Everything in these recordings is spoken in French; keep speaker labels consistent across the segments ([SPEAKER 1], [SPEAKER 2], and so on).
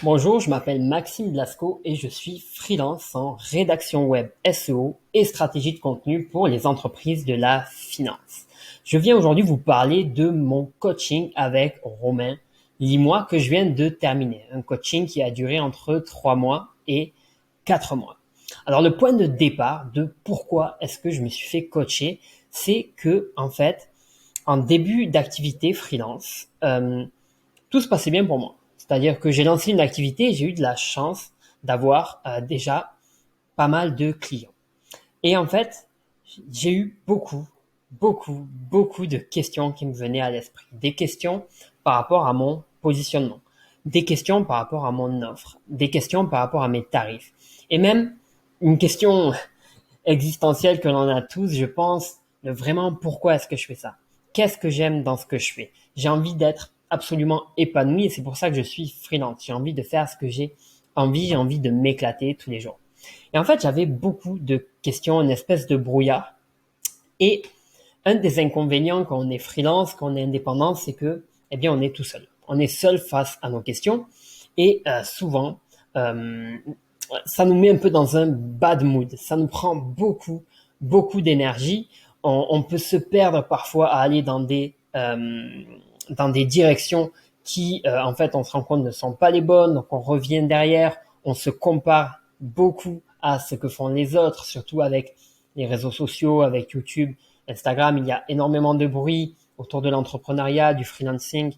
[SPEAKER 1] Bonjour, je m'appelle Maxime Blasco et je suis freelance en rédaction web SEO et stratégie de contenu pour les entreprises de la finance. Je viens aujourd'hui vous parler de mon coaching avec Romain Limois que je viens de terminer. Un coaching qui a duré entre 3 mois et 4 mois. Alors le point de départ de pourquoi est-ce que je me suis fait coacher, c'est que en fait, en début d'activité freelance, tout se passait bien pour moi. C'est-à-dire que j'ai lancé une activité et j'ai eu de la chance d'avoir déjà pas mal de clients. Et en fait, j'ai eu beaucoup de questions qui me venaient à l'esprit. Des questions par rapport à mon positionnement, des questions par rapport à mon offre, des questions par rapport à mes tarifs. Et même une question existentielle que l'on a tous, je pense, de vraiment pourquoi est-ce que je fais ça? Qu'est-ce que j'aime dans ce que je fais? J'ai envie d'être absolument épanoui et c'est pour ça que je suis freelance. J'ai envie de faire ce que j'ai envie de m'éclater tous les jours. Et en fait, j'avais beaucoup de questions, une espèce de brouillard. Et un des inconvénients quand on est freelance, quand on est indépendant, c'est que, eh bien, on est tout seul. On est seul face à nos questions et souvent, euh, ça nous met un peu dans un bad mood. Ça nous prend beaucoup d'énergie. On peut se perdre parfois à aller dans des directions qui, en fait, on se rend compte ne sont pas les bonnes. Donc, on revient derrière, on se compare beaucoup à ce que font les autres, surtout avec les réseaux sociaux, avec YouTube, Instagram. Il y a énormément de bruit autour de l'entrepreneuriat, du freelancing,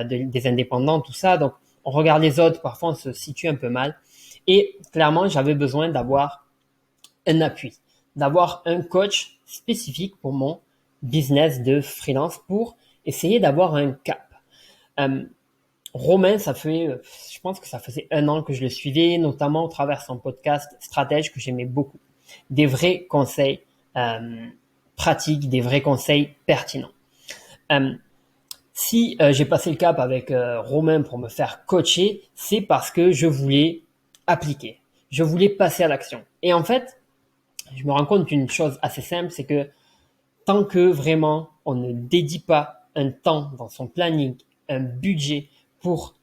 [SPEAKER 1] des indépendants, tout ça. Donc, on regarde les autres, parfois on se situe un peu mal. Et clairement, j'avais besoin d'avoir un appui, d'avoir un coach spécifique pour mon business de freelance pour essayer d'avoir un cap. Euh, Romain, je pense que ça faisait 1 an que je le suivais, notamment au travers de son podcast Stratège que j'aimais beaucoup. Des vrais conseils euh, pratiques, des vrais conseils pertinents. Euh, si j'ai passé le cap avec Romain pour me faire coacher, c'est parce que je voulais appliquer. Je voulais passer à l'action. Et en fait, je me rends compte d'une chose assez simple, c'est que tant que vraiment on ne dédie pas un temps dans son planning, un budget pour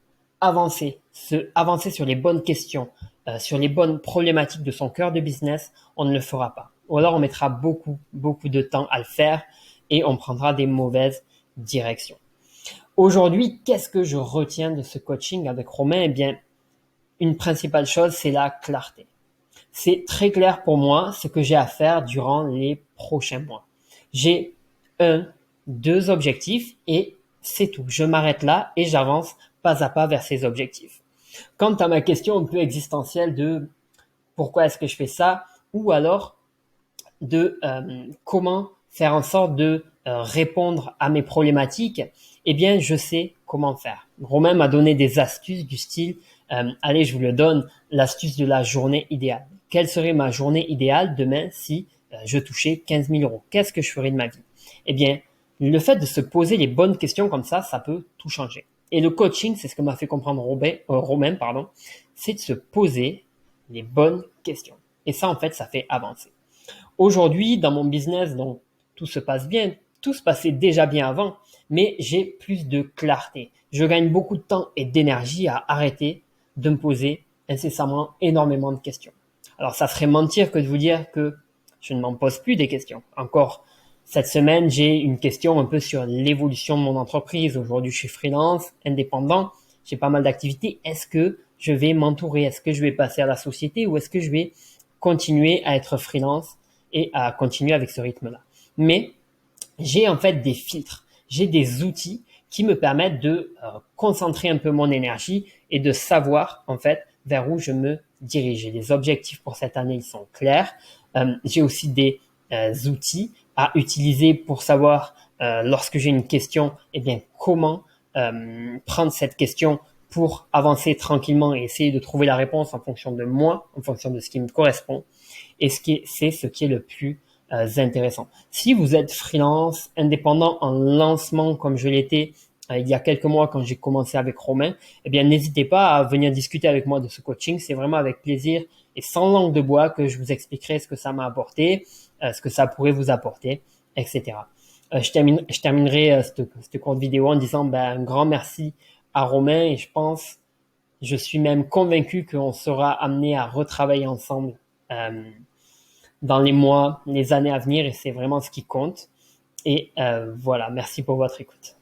[SPEAKER 1] avancer sur les bonnes questions, sur les bonnes problématiques de son cœur de business, on ne le fera pas. Ou alors on mettra beaucoup de temps à le faire et on prendra des mauvaises directions. Aujourd'hui, qu'est-ce que je retiens de ce coaching avec Romain? Eh bien, une principale chose, c'est la clarté. C'est très clair pour moi ce que j'ai à faire durant les prochains mois. J'ai un, deux objectifs et c'est tout. Je m'arrête là et j'avance pas à pas vers ces objectifs. Quant à ma question un peu existentielle de pourquoi est-ce que je fais ça, ou alors de comment faire en sorte de répondre à mes problématiques, eh bien, je sais comment faire. Romain m'a donné des astuces du style, allez, je vous le donne, l'astuce de la journée idéale. Quelle serait ma journée idéale demain si je touchais 15 000 euros? Qu'est-ce que je ferais de ma vie? Eh bien, le fait de se poser les bonnes questions comme ça peut tout changer. Et le coaching, c'est ce que m'a fait comprendre Romain, pardon, c'est de se poser les bonnes questions. Et ça, en fait, ça fait avancer. Aujourd'hui, dans mon business, donc tout se passe bien, tout se passait déjà bien avant, mais j'ai plus de clarté. Je gagne beaucoup de temps et d'énergie à arrêter de me poser incessamment énormément de questions. Alors, ça serait mentir que de vous dire que je ne m'en pose plus des questions. Encore cette semaine, j'ai une question un peu sur l'évolution de mon entreprise. Aujourd'hui, je suis freelance, indépendant, j'ai pas mal d'activités. Est-ce que je vais m'entourer? Est-ce que je vais passer à la société ou est-ce que je vais continuer à être freelance et à continuer avec ce rythme-là? Mais j'ai en fait des filtres, j'ai des outils qui me permettent de concentrer un peu mon énergie et de savoir en fait vers où je me dirige. J'ai des objectifs pour cette année, ils sont clairs. J'ai aussi des outils à utiliser pour savoir lorsque j'ai une question, eh bien comment prendre cette question pour avancer tranquillement et essayer de trouver la réponse en fonction de moi, en fonction de ce qui me correspond et c'est ce qui est le plus intéressant. Si vous êtes freelance, indépendant en lancement comme je l'étais il y a quelques mois quand j'ai commencé avec Romain, eh bien n'hésitez pas à venir discuter avec moi de ce coaching. C'est vraiment avec plaisir et sans langue de bois que je vous expliquerai ce que ça m'a apporté, ce que ça pourrait vous apporter, etc. Je terminerai cette courte vidéo en disant un grand merci à Romain et je pense Je suis même convaincu qu'on sera amené à retravailler ensemble euh, dans les mois, les années à venir, et c'est vraiment ce qui compte. Et voilà, merci pour votre écoute.